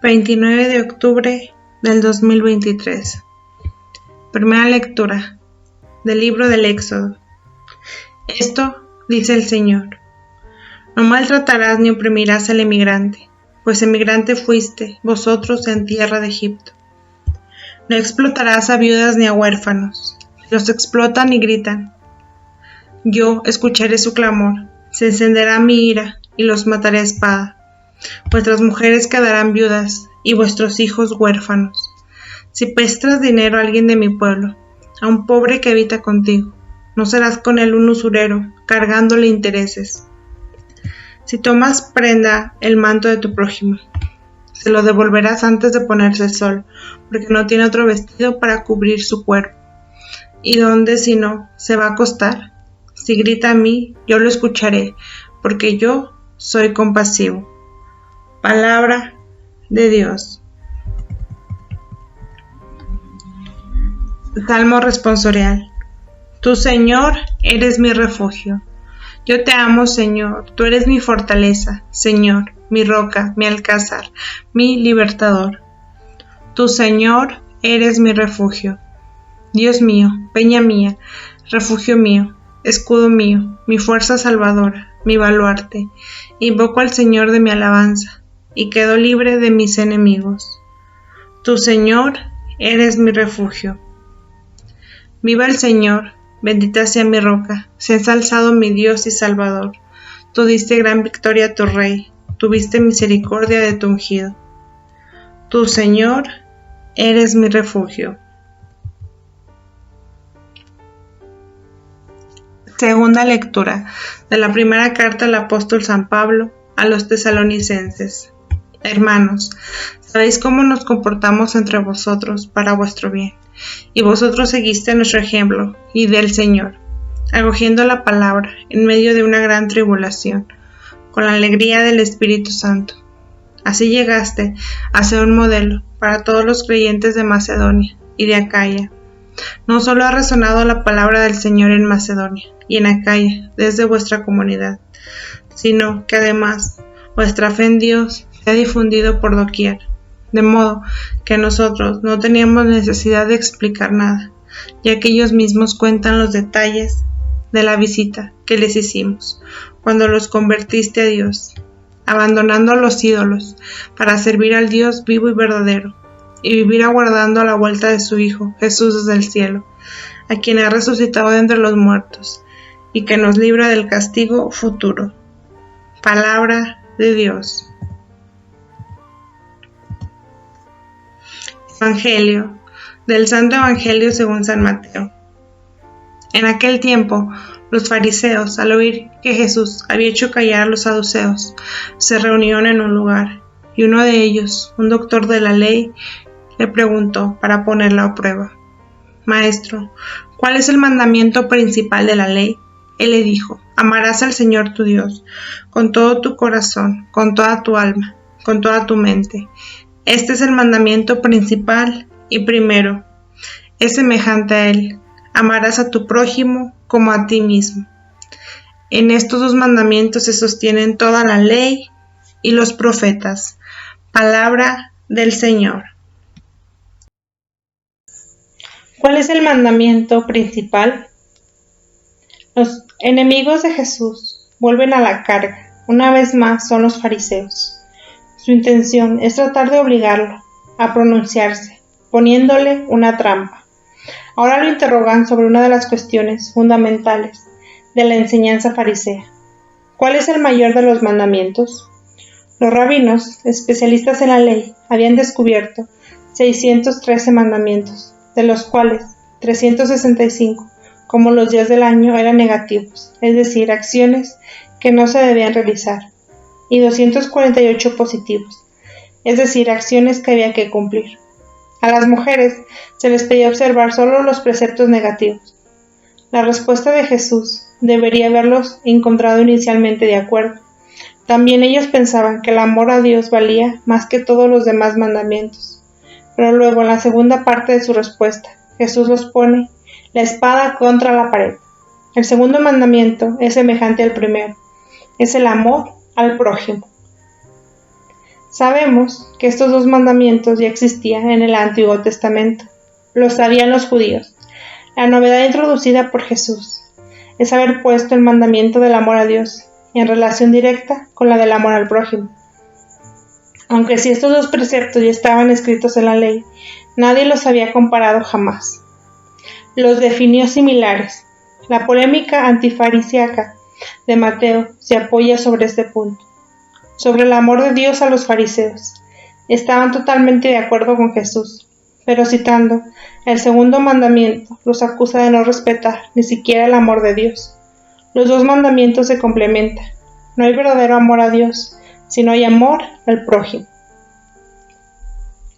29 de octubre del 2023. Primera lectura del libro del Éxodo. Esto dice el Señor: no maltratarás ni oprimirás al emigrante, pues emigrante fuiste vosotros en tierra de Egipto. No explotarás a viudas ni a huérfanos, los explotan y gritan. Yo escucharé su clamor, se encenderá mi ira y los mataré a espada. Vuestras mujeres quedarán viudas y vuestros hijos huérfanos. Si prestas dinero a alguien de mi pueblo, a un pobre que habita contigo, no serás con él un usurero, cargándole intereses. Si tomas prenda el manto de tu prójimo, se lo devolverás antes de ponerse el sol, porque no tiene otro vestido para cubrir su cuerpo. ¿Y dónde, si no, se va a acostar? Si grita a mí, yo lo escucharé, porque yo soy compasivo. Palabra de Dios. Salmo responsorial. Tú, Señor, eres mi refugio. Yo te amo, Señor, tú eres mi fortaleza, Señor, mi roca, mi alcázar, mi libertador. Tú, Señor, eres mi refugio. Dios mío, peña mía, refugio mío, escudo mío, mi fuerza salvadora, mi baluarte. Invoco al Señor de mi alabanza, y quedo libre de mis enemigos. Tú, Señor, eres mi refugio. Viva el Señor, bendita sea mi roca, sea ensalzado mi Dios y Salvador. Tú diste gran victoria a tu Rey, tuviste misericordia de tu ungido. Tú, Señor, eres mi refugio. Segunda lectura de la primera carta del apóstol San Pablo a los tesalonicenses. Hermanos, sabéis cómo nos comportamos entre vosotros para vuestro bien, y vosotros seguiste nuestro ejemplo y del Señor, acogiendo la palabra en medio de una gran tribulación, con la alegría del Espíritu Santo. Así llegaste a ser un modelo para todos los creyentes de Macedonia y de Acaya. No solo ha resonado la palabra del Señor en Macedonia y en Acaya desde vuestra comunidad, sino que además vuestra fe en Dios se ha difundido por doquier, de modo que nosotros no teníamos necesidad de explicar nada, ya que ellos mismos cuentan los detalles de la visita que les hicimos cuando los convertiste a Dios, abandonando a los ídolos para servir al Dios vivo y verdadero, y vivir aguardando a la vuelta de su Hijo, Jesús desde el cielo, a quien ha resucitado de entre los muertos, y que nos libra del castigo futuro. Palabra de Dios. Evangelio, del Santo Evangelio según San Mateo. En aquel tiempo, los fariseos, al oír que Jesús había hecho callar a los saduceos, se reunieron en un lugar, y uno de ellos, un doctor de la ley, le preguntó para ponerlo a prueba: Maestro, ¿cuál es el mandamiento principal de la ley? Él le dijo: amarás al Señor tu Dios con todo tu corazón, con toda tu alma, con toda tu mente. Este es el mandamiento principal y primero. Es semejante a él: amarás a tu prójimo como a ti mismo. En estos dos mandamientos se sostienen toda la ley y los profetas. Palabra del Señor. ¿Cuál es el mandamiento principal? Los enemigos de Jesús vuelven a la carga. Una vez más son los fariseos. Su intención es tratar de obligarlo a pronunciarse, poniéndole una trampa. Ahora lo interrogan sobre una de las cuestiones fundamentales de la enseñanza farisea. ¿Cuál es el mayor de los mandamientos? Los rabinos, especialistas en la ley, habían descubierto 613 mandamientos, de los cuales 365, como los días del año, eran negativos, es decir, acciones que no se debían realizar, y 248 positivos, es decir, acciones que había que cumplir. A las mujeres se les pedía observar solo los preceptos negativos. La respuesta de Jesús debería haberlos encontrado inicialmente de acuerdo. También ellos pensaban que el amor a Dios valía más que todos los demás mandamientos. Pero luego, en la segunda parte de su respuesta, Jesús los pone la espada contra la pared. El segundo mandamiento es semejante al primero. Es el amor al prójimo. Sabemos que estos dos mandamientos ya existían en el Antiguo Testamento. Los sabían los judíos. La novedad introducida por Jesús es haber puesto el mandamiento del amor a Dios en relación directa con la del amor al prójimo. Aunque si estos dos preceptos ya estaban escritos en la ley, nadie los había comparado jamás. Los definió similares. La polémica antifarisíaca de Mateo se apoya sobre este punto, sobre el amor de Dios a los fariseos. Estaban totalmente de acuerdo con Jesús, pero citando el segundo mandamiento, los acusa de no respetar ni siquiera el amor de Dios. Los dos mandamientos se complementan. No hay verdadero amor a Dios, sino hay amor al prójimo.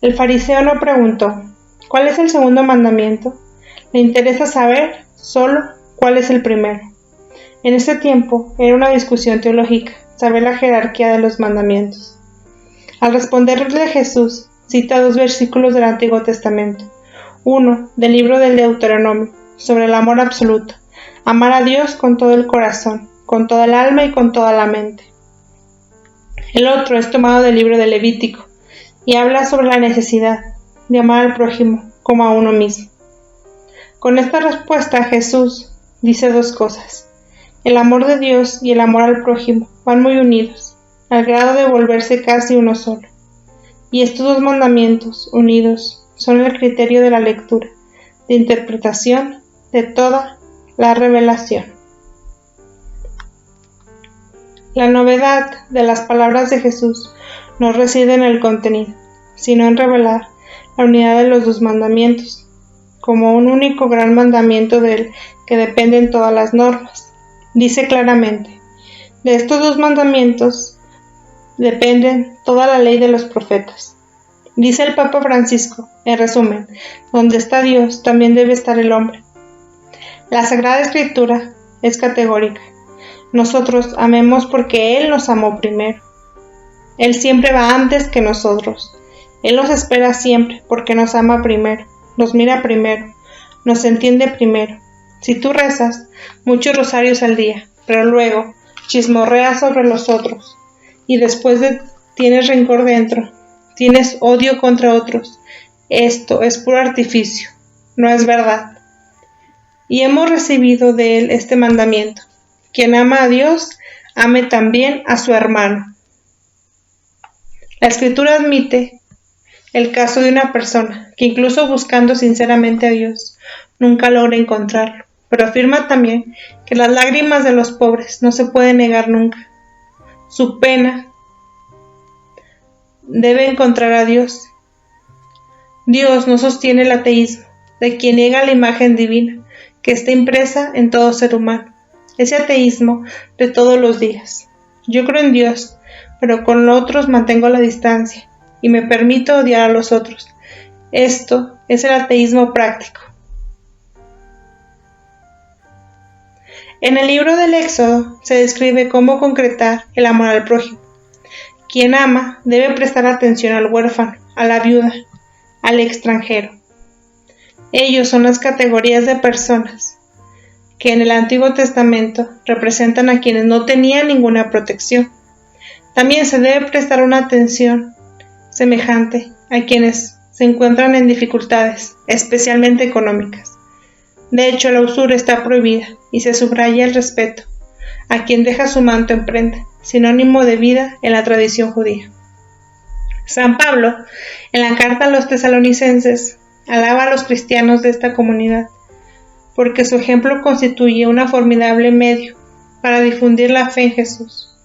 El fariseo no preguntó, ¿cuál es el segundo mandamiento? Le interesa saber solo cuál es el primero. En ese tiempo era una discusión teológica, saber la jerarquía de los mandamientos. Al responderle Jesús, cita dos versículos del Antiguo Testamento. Uno, del libro del Deuteronomio, sobre el amor absoluto, amar a Dios con todo el corazón, con toda el alma y con toda la mente. El otro es tomado del libro de Levítico, y habla sobre la necesidad de amar al prójimo como a uno mismo. Con esta respuesta Jesús dice dos cosas. El amor de Dios y el amor al prójimo van muy unidos, al grado de volverse casi uno solo. Y estos dos mandamientos unidos son el criterio de la lectura, de interpretación de toda la revelación. La novedad de las palabras de Jesús no reside en el contenido, sino en revelar la unidad de los dos mandamientos, como un único gran mandamiento del que dependen todas las normas. Dice claramente, de estos dos mandamientos dependen toda la ley de los profetas. Dice el Papa Francisco, en resumen, donde está Dios, también debe estar el hombre. La Sagrada Escritura es categórica. Nosotros amemos porque Él nos amó primero. Él siempre va antes que nosotros. Él nos espera siempre porque nos ama primero, nos mira primero, nos entiende primero. Si tú rezas muchos rosarios al día, pero luego chismorreas sobre los otros y después tienes rencor dentro, tienes odio contra otros, esto es puro artificio, no es verdad. Y hemos recibido de Él este mandamiento: quien ama a Dios, ame también a su hermano. La Escritura admite el caso de una persona que incluso buscando sinceramente a Dios, nunca logra encontrarlo, pero afirma también que las lágrimas de los pobres no se pueden negar nunca. Su pena debe encontrar a Dios. Dios no sostiene el ateísmo de quien niega la imagen divina que está impresa en todo ser humano. Ese ateísmo de todos los días. Yo creo en Dios, pero con los otros mantengo la distancia y me permito odiar a los otros. Esto es el ateísmo práctico. En el libro del Éxodo se describe cómo concretar el amor al prójimo. Quien ama debe prestar atención al huérfano, a la viuda, al extranjero. Ellos son las categorías de personas que en el Antiguo Testamento representan a quienes no tenían ninguna protección. También se debe prestar una atención semejante a quienes se encuentran en dificultades, especialmente económicas. De hecho, la usura está prohibida y se subraya el respeto a quien deja su manto en prenda, sinónimo de vida en la tradición judía. San Pablo, en la carta a los tesalonicenses, alaba a los cristianos de esta comunidad, porque su ejemplo constituye un formidable medio para difundir la fe en Jesús.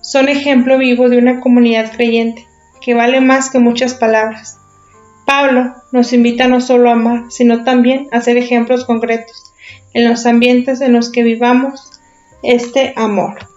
Son ejemplo vivo de una comunidad creyente, que vale más que muchas palabras. Pablo nos invita no solo a amar, sino también a ser ejemplos concretos en los ambientes en los que vivamos este amor.